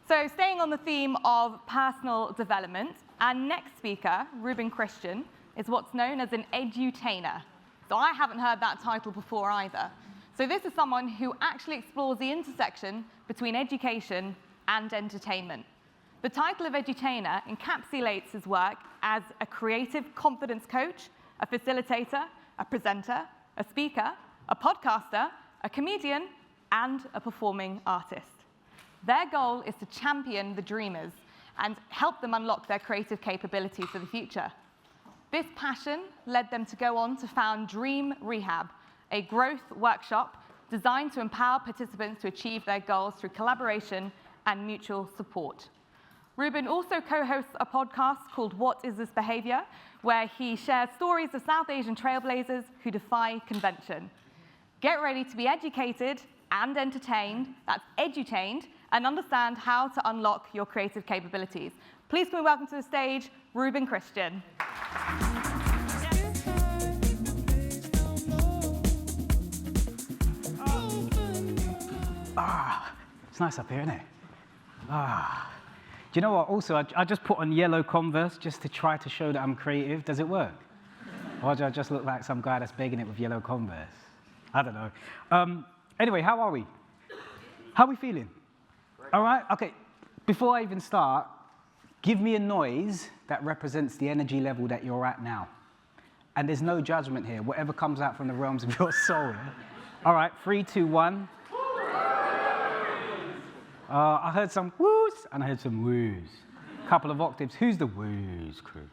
So staying on the theme of personal development, our next speaker, Reuben, is what's known as an edutainer. So I haven't heard that title before either. So this is someone who actually explores the intersection between education and entertainment. The title of edutainer encapsulates his work as a creative confidence coach, a facilitator, a presenter, a speaker, a podcaster, a comedian, and a performing artist. Their goal is to champion the dreamers and help them unlock their creative capabilities for the future. This passion led them to go on to found Dream Rehab, a growth workshop designed to empower participants to achieve their goals through collaboration and mutual support. Reuben also co-hosts a podcast called What Is This Behavior, where he shares stories of South Asian trailblazers who defy convention. Get ready to be educated and entertained, that's edutained, and understand how to unlock your creative capabilities. Please can we welcome to the stage, Reuben. It's nice up here, isn't it? Do you know what? Also, I just put on yellow Converse just to try to show that I'm creative. Does it work? Or do I just look like some guy that's begging it with yellow Converse? I don't know. Anyway, how are we? How are we feeling? Great. All right? Okay. Before I even start, give me a noise that represents the energy level that you're at now. And there's no judgment here. Whatever comes out from the realms of your soul. Yeah? All right. 3, 2, 1. I heard some woos, and I heard some woos. A couple of octaves. Who's the woos crew?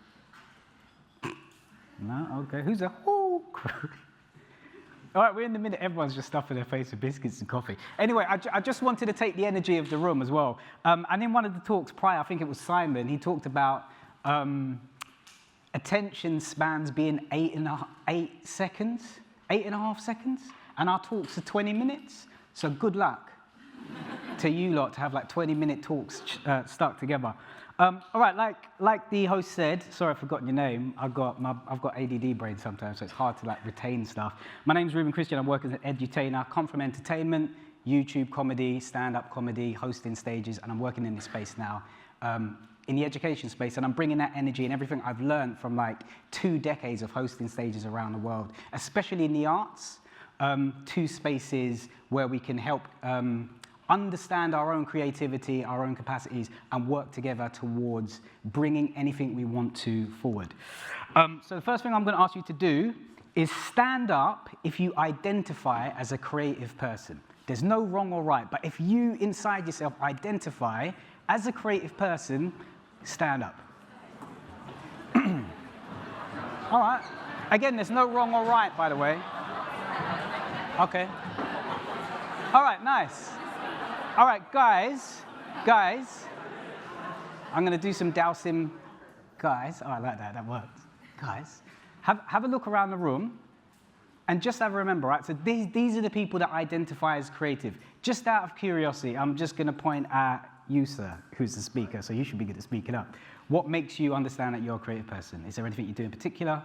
No? Okay. Who's the whoo crew? All right, we're in the minute. Everyone's just stuffing their face with biscuits and coffee. Anyway, I just wanted to take the energy of the room as well. And in one of the talks prior, I think it was Simon, he talked about attention spans being 8.5 seconds, and our talks are 20 minutes. So good luck to you lot to have like 20-minute talks stuck together. All right, like the host said, sorry I've forgotten your name. I've got ADD brain sometimes, so it's hard to like retain stuff. My name's Reuben. I'm working as an edutainer. I come from entertainment, YouTube comedy, stand-up comedy, hosting stages, and I'm working in this space now, in the education space, and I'm bringing that energy and everything I've learned from like 2 decades of hosting stages around the world, especially in the arts, to spaces where we can help understand our own creativity, our own capacities, and work together towards bringing anything we want to forward. So the first thing I'm going to ask you to do is stand up if you identify as a creative person. There's no wrong or right, but if you inside yourself identify as a creative person, stand up. All right. Again, there's no wrong or right, by the way. Okay. All right, nice. All right, guys, I'm going to do some dowsing. Guys, oh, I like that, that works. Guys, have a look around the room and just have a remember, right? So these are the people that identify as creative. Just out of curiosity, I'm just going to point at you, sir, who's the speaker, so you should be good at speaking up. What makes you understand that you're a creative person? Is there anything you do in particular?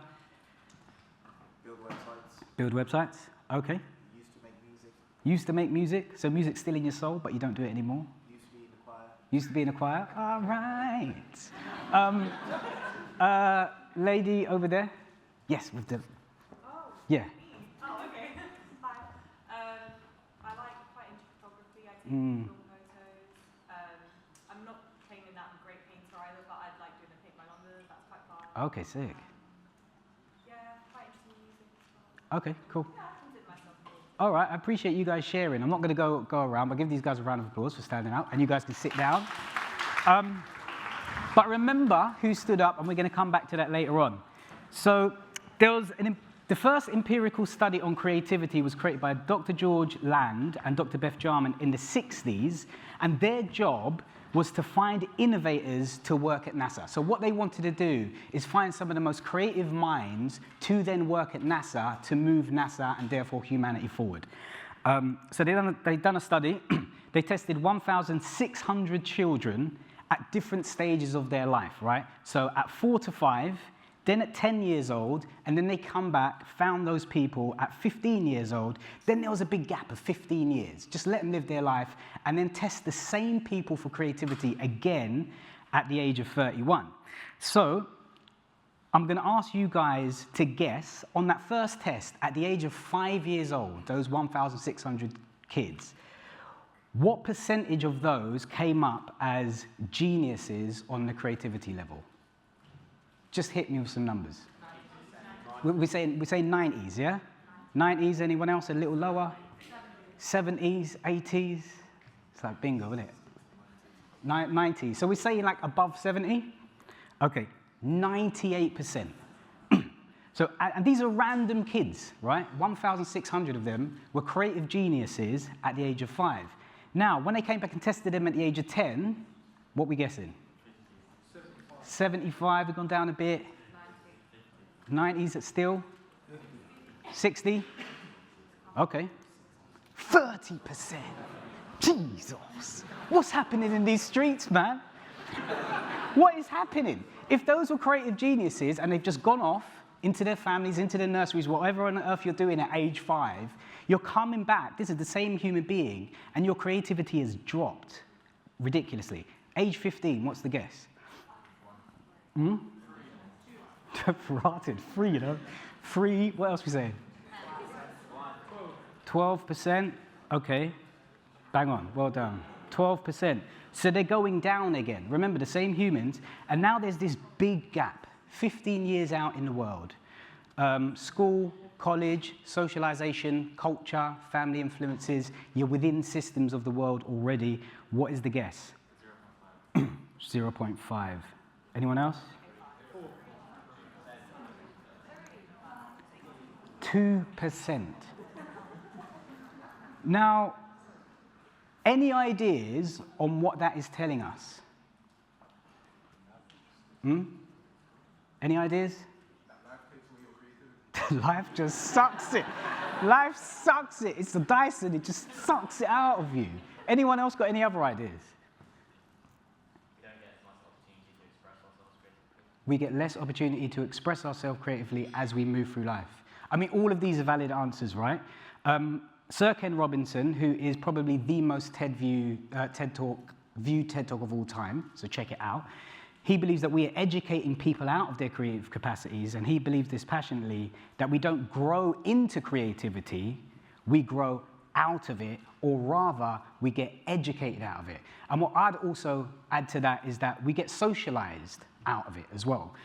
Build websites. Build websites, okay. Used to make music, so music's still in your soul, but you don't do it anymore? Used to be in a choir. All right. Lady over there? Yes, with the... Oh, yeah. me? Oh, okay. Hi. I like quite into photography. I take film photos. I'm not claiming that I'm a great painter either, but I'd like doing a paint by London. That's quite fun. Okay, sick. Yeah, quite interested in music as well. Okay, cool. Yeah, I consider myself cool. All right, I appreciate you guys sharing. I'm not going to go around, but give these guys a round of applause for standing out, and you guys can sit down. But remember who stood up, and we're going to come back to that later on. So there was the first empirical study on creativity was created by Dr. George Land and Dr. Beth Jarman in the 60s, and their job was to find innovators to work at NASA. So what they wanted to do is find some of the most creative minds to then work at NASA to move NASA and therefore humanity forward. So they'd done a study. They tested 1,600 children at different stages of their life, right? So at 4 to 5, then at 10 years old, and then they come back, found those people at 15 years old. Then there was a big gap of 15 years. Just let them live their life, and then test the same people for creativity again at the age of 31. So I'm going to ask you guys to guess on that first test at the age of 5 years old, those 1,600 kids, what percentage of those came up as geniuses on the creativity level? Just hit me with some numbers. We say 90s, yeah? 90s, anyone else a little lower? 70s, 80s? It's like bingo, isn't it? 90s. So we say like above 70? Okay, 98%. So, and these are random kids, right? 1,600 of them were creative geniuses at the age of 5. Now, when they came back and tested them at the age of 10, what are we guessing? 75, we've gone down a bit. 90s at still? 60? Okay. 30%. Jesus. What's happening in these streets, man? What is happening? If those were creative geniuses and they've just gone off into their families, into their nurseries, whatever on earth you're doing at age 5, you're coming back, this is the same human being, and your creativity has dropped ridiculously. Age 15, what's the guess? Rotted, 3, you know. 3, what else are we saying? 12%, okay. Bang on, well done. 12%. So they're going down again. Remember, the same humans, and now there's this big gap, 15 years out in the world. School, college, socialization, culture, family influences, you're within systems of the world already. What is the guess? 0.5. Anyone else? 2%. Now, any ideas on what that is telling us? Any ideas? Life just sucks it. Life sucks it. It's the Dyson. It just sucks it out of you. Anyone else got any other ideas? We get less opportunity to express ourselves creatively as we move through life. I mean, all of these are valid answers, right? Sir Ken Robinson, who is probably the most viewed TED Talk of all time, so check it out. He believes that we are educating people out of their creative capacities, and he believes this passionately, that we don't grow into creativity, we grow out of it, or rather, we get educated out of it. And what I'd also add to that is that we get socialized out of it as well.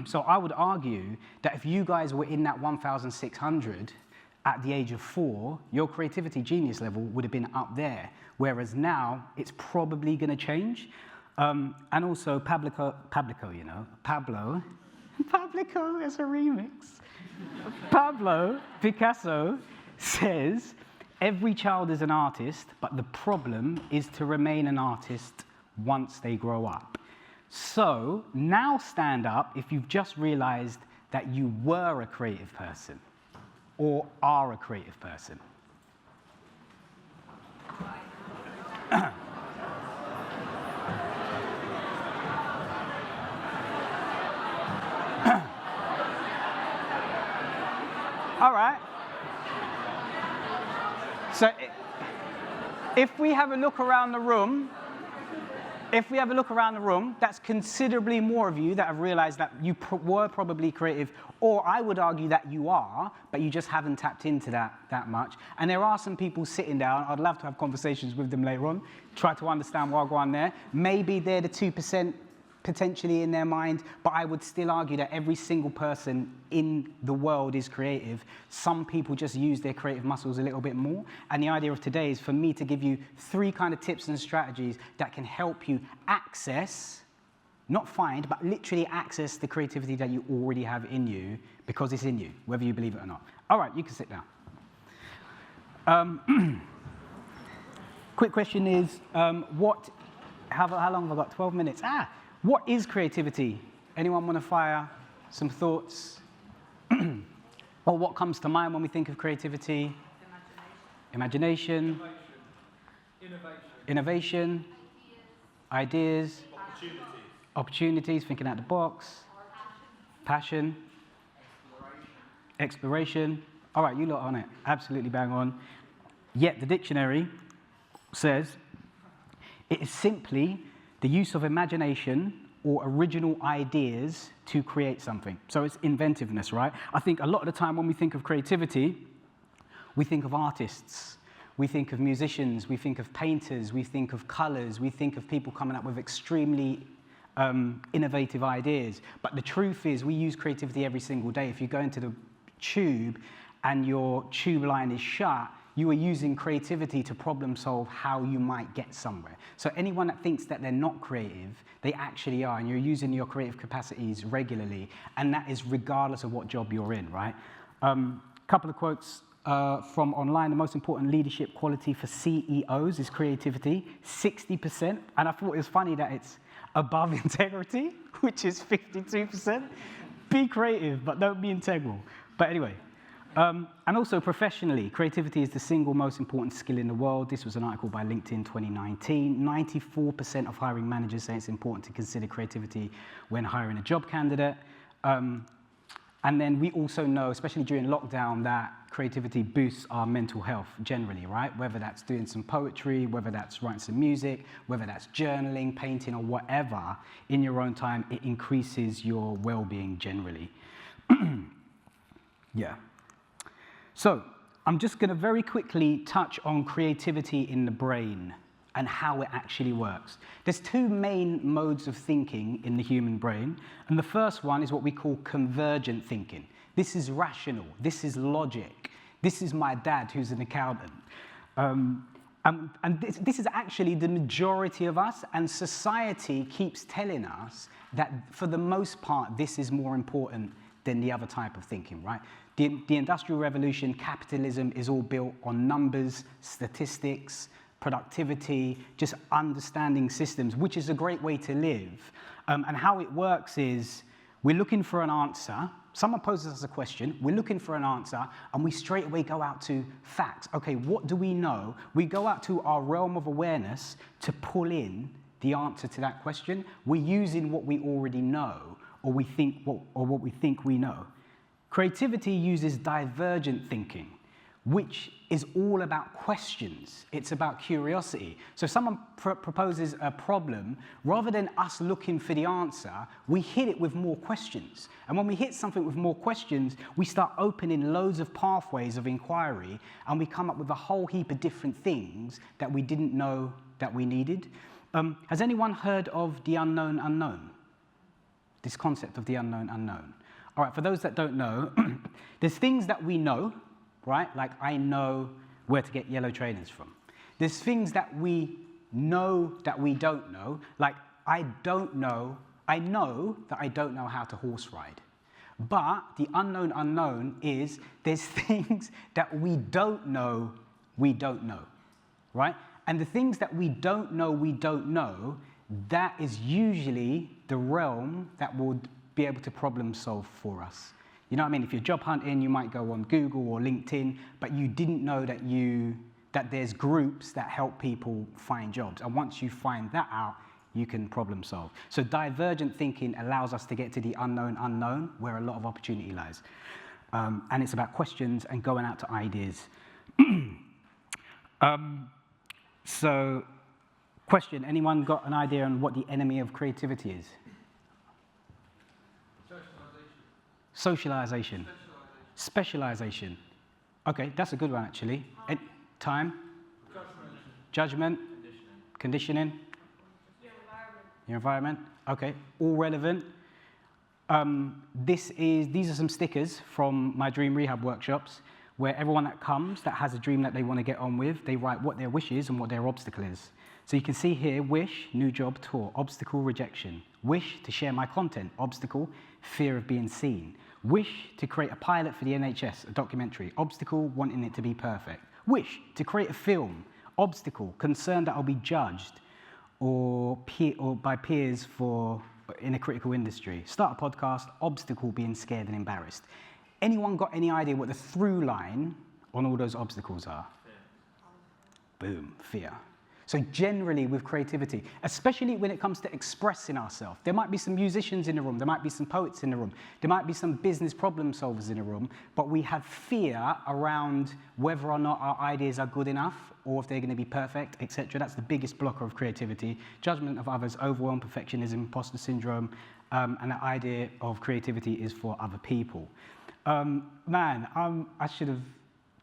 So I would argue that if you guys were in that 1,600 at the age of 4, your creativity genius level would have been up there, whereas now it's probably going to change. And also Pablo, you know, Pablo, as a remix. Pablo Picasso says, every child is an artist, but the problem is to remain an artist once they grow up. So now stand up if you've just realized that you were a creative person or are a creative person. All right. So if we have a look around the room, that's considerably more of you that have realized that you were probably creative, or I would argue that you are, but you just haven't tapped into that much. And there are some people sitting down. I'd love to have conversations with them later on, try to understand why I go on there. Maybe they're the 2% potentially in their mind, but I would still argue that every single person in the world is creative. Some people just use their creative muscles a little bit more. And the idea of today is for me to give you 3 kind of tips and strategies that can help you access, not find, but literally access the creativity that you already have in you, because it's in you, whether you believe it or not. All right, you can sit down. Quick question is, how long have I got? 12 minutes. What is creativity? Anyone want to fire some thoughts? Or what comes to mind when we think of creativity? Imagination. Innovation. Ideas. Opportunities, thinking out the box. Passion. Exploration. All right, you lot on it. Absolutely bang on. Yet the dictionary says it is simply the use of imagination or original ideas to create something. So it's inventiveness, right? I think a lot of the time when we think of creativity, we think of artists, we think of musicians, we think of painters, we think of colors, we think of people coming up with extremely innovative ideas. But the truth is we use creativity every single day. If you go into the tube and your tube line is shut, you are using creativity to problem solve how you might get somewhere. So anyone that thinks that they're not creative, they actually are, and you're using your creative capacities regularly, and that is regardless of what job you're in, right? Couple of quotes from online. The most important leadership quality for CEOs is creativity, 60%, and I thought it was funny that it's above integrity, which is 52%. Be creative, but don't be integral. But anyway, and also professionally, creativity is the single most important skill in the world. This was an article by LinkedIn 2019. 94% of hiring managers say it's important to consider creativity when hiring a job candidate. And then we also know, especially during lockdown, that creativity boosts our mental health generally, right? Whether that's doing some poetry, whether that's writing some music, whether that's journaling, painting, or whatever, in your own time, it increases your well-being generally. Yeah. So I'm just going to very quickly touch on creativity in the brain and how it actually works. There's two main modes of thinking in the human brain, and the first one is what we call convergent thinking. This is rational, this is logic, this is my dad who's an accountant. And this is actually the majority of us, and society keeps telling us that for the most part, this is more important than the other type of thinking, right? The Industrial Revolution, capitalism is all built on numbers, statistics, productivity, just understanding systems, which is a great way to live. And how it works is we're looking for an answer. Someone poses us a question, we're looking for an answer, and we straight away go out to facts. Okay, what do we know? We go out to our realm of awareness to pull in the answer to that question. We're using what we already know, or what we think we know. Creativity uses divergent thinking, which is all about questions. It's about curiosity. So if someone proposes a problem, rather than us looking for the answer, we hit it with more questions. And when we hit something with more questions, we start opening loads of pathways of inquiry, and we come up with a whole heap of different things that we didn't know that we needed. Has anyone heard of the unknown unknown? This concept of the unknown unknown. All right, for those that don't know, there's things that we know, right? Like I know where to get yellow trainers from. There's things that we know that we don't know, like I know that I don't know how to horse ride. But the unknown unknown is there's things that we don't know, right? And the things that we don't know, that is usually the realm that will be able to problem solve for us. You know what I mean? If you're job hunting, you might go on Google or LinkedIn, but you didn't know that there's groups that help people find jobs. And once you find that out, you can problem solve. So divergent thinking allows us to get to the unknown unknown, where a lot of opportunity lies. And it's about questions and going out to ideas. So, question, anyone got an idea on what the enemy of creativity is? Socialization. Specialization. Okay, that's a good one, actually. Time. Judgment. Conditioning. Your environment. Okay, all relevant. These are some stickers from my dream rehab workshops, where everyone that comes that has a dream that they want to get on with, they write what their wish is and what their obstacle is. So you can see here, wish, new job, tour, obstacle, rejection. Wish to share my content, obstacle, fear of being seen. Wish to create a pilot for the NHS, a documentary, obstacle, wanting it to be perfect. Wish to create a film, obstacle, concern that I'll be judged or by peers in a critical industry. Start a podcast, obstacle, being scared and embarrassed. Anyone got any idea what the through line on all those obstacles are? Fear. Boom, fear. So generally with creativity, especially when it comes to expressing ourselves, there might be some musicians in the room, there might be some poets in the room, there might be some business problem solvers in the room, but we have fear around whether or not our ideas are good enough or if they're going to be perfect, etc. That's the biggest blocker of creativity. Judgment of others, overwhelm, perfectionism, imposter syndrome, and the idea of creativity is for other people. I should have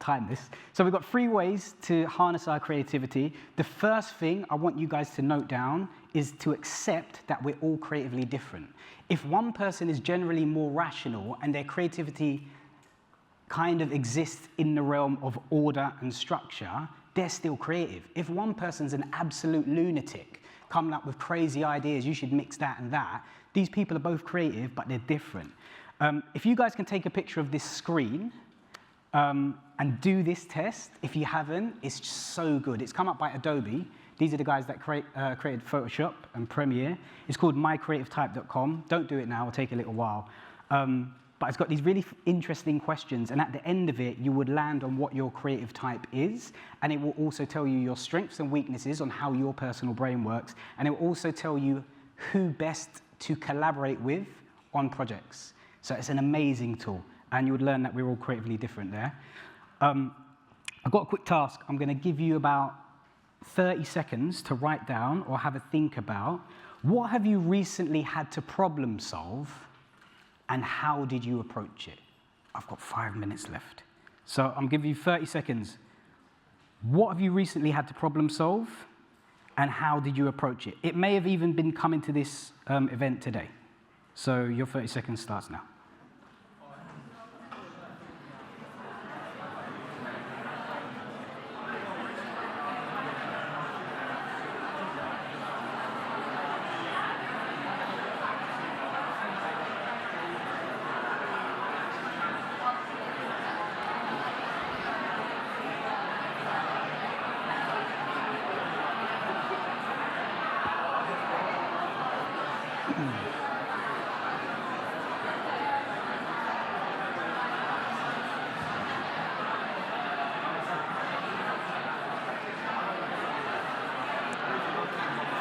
timed this. So we've got 3 ways to harness our creativity. The first thing I want you guys to note down is to accept that we're all creatively different. If one person is generally more rational and their creativity kind of exists in the realm of order and structure, they're still creative. If one person's an absolute lunatic, coming up with crazy ideas, you should mix that and that, these people are both creative, but they're different. If you guys can take a picture of this screen and do this test, if you haven't, it's just so good. It's come up by Adobe. These are the guys that created Photoshop and Premiere. It's called mycreativetype.com. Don't do it now, it'll take a little while. But it's got these really interesting questions, and at the end of it, you would land on what your creative type is, and it will also tell you your strengths and weaknesses on how your personal brain works, and it will also tell you who best to collaborate with on projects. So it's an amazing tool, and you would learn that we're all creatively different there. I've got a quick task. I'm going to give you about 30 seconds to write down or have a think about what have you recently had to problem solve and how did you approach it? I've got 5 minutes left. So I'm giving you 30 seconds. What have you recently had to problem solve and how did you approach it? It may have even been coming to this event today. So your 30 seconds starts now.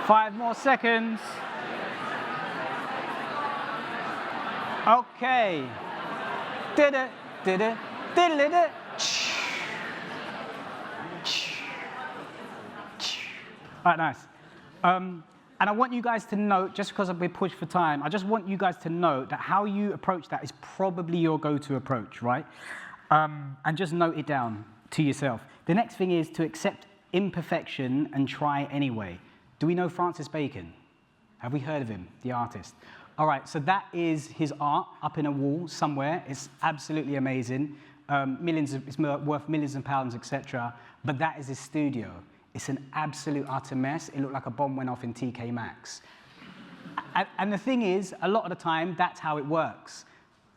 Five more seconds. Okay. Did it, did it, did it, did it. All right, nice. And I want you guys to note, just because we're pushed for time, I just want you guys to note that how you approach that is probably your go-to approach, right? And just note it down to yourself. The next thing is to accept imperfection and try anyway. Do we know Francis Bacon? Have we heard of him, the artist? All right, so that is his art up in a wall somewhere. It's absolutely amazing. It's worth millions of pounds, etc. But that is his studio. It's an absolute utter mess. It looked like a bomb went off in TK Maxx. And the thing is, a lot of the time, that's how it works.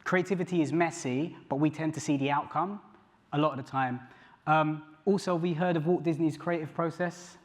Creativity is messy, but we tend to see the outcome a lot of the time. Also, have we heard of Walt Disney's creative process?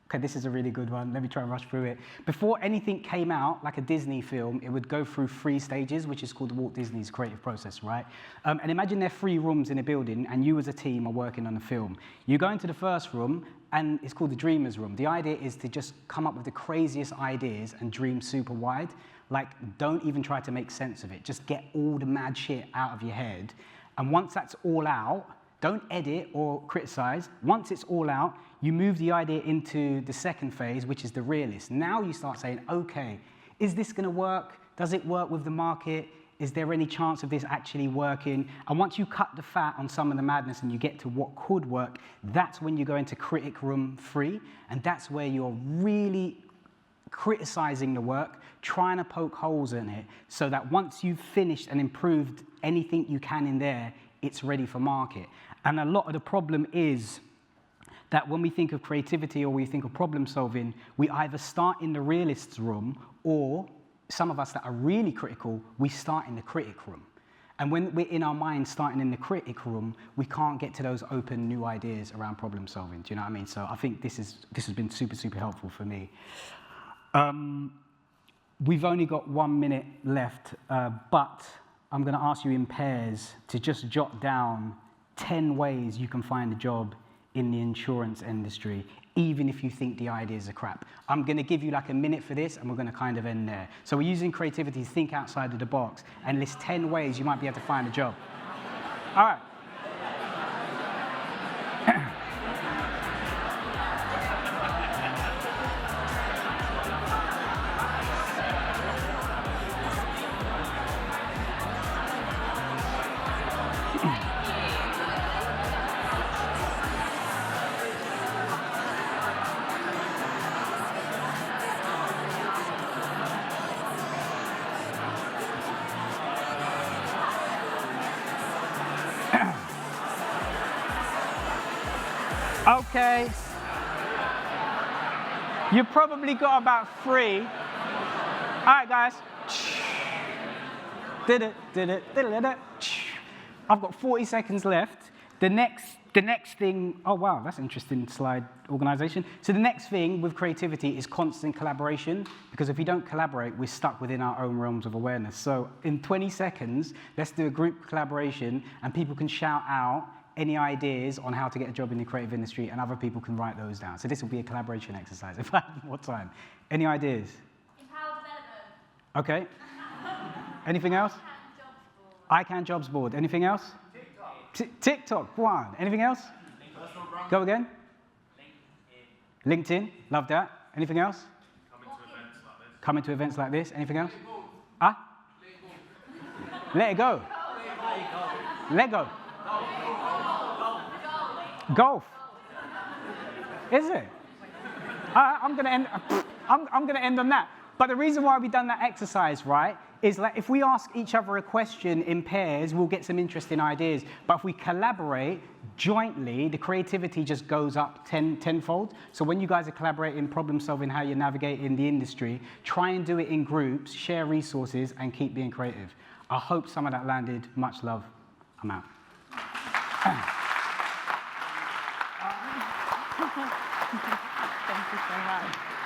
Okay, this is a really good one. Let me try and rush through it. Before anything came out, like a Disney film, it would go through 3 stages, which is called Walt Disney's creative process, right? And imagine there are 3 rooms in a building, and you as a team are working on a film. You go into the first room, and it's called the dreamer's room. The idea is to just come up with the craziest ideas and dream super wide. Like, don't even try to make sense of it. Just get all the mad shit out of your head. And once that's all out, don't edit or criticize. Once it's all out, you move the idea into the second phase, which is the realist. Now you start saying, okay, is this going to work? Does it work with the market? Is there any chance of this actually working? And once you cut the fat on some of the madness and you get to what could work, that's when you go into critic room 3. And that's where you're really criticizing the work, trying to poke holes in it, so that once you've finished and improved anything you can in there, it's ready for market. And a lot of the problem is that when we think of creativity or we think of problem solving, we either start in the realist's room, or some of us that are really critical, we start in the critic room. And when we're in our mind starting in the critic room, we can't get to those open new ideas around problem solving. Do you know what I mean? So I think this has been super, super helpful for me. We've only got 1 minute left, but I'm going to ask you in pairs to just jot down 10 ways you can find a job in the insurance industry, even if you think the ideas are crap. I'm going to give you like a minute for this, and we're going to kind of end there. So we're using creativity to think outside of the box and list 10 ways you might be able to find a job. All right. Okay. You've probably got about 3. All right, guys. I've got 40 seconds left. The next thing, oh wow, that's an interesting slide organization. So the next thing with creativity is constant collaboration, because if you don't collaborate, we're stuck within our own realms of awareness. So in 20 seconds, let's do a group collaboration, and people can shout out any ideas on how to get a job in the creative industry, and other people can write those down. So this will be a collaboration exercise if I have more time. Any ideas? Empower development. Okay. Anything else? iCan jobs board. Anything else? TikTok. Go on. Anything else? Go again. LinkedIn. Love that. Anything else? Coming to events like this. Anything else? Ah? Let it go. Lego. Golf. Is it? I'm going to end on that. But the reason why we've done that exercise, right, is like if we ask each other a question in pairs, we'll get some interesting ideas. But if we collaborate jointly, the creativity just goes up tenfold. So when you guys are collaborating, problem solving, how you navigate in the industry, try and do it in groups, share resources, and keep being creative. I hope some of that landed. Much love. I'm out. Thank you so much.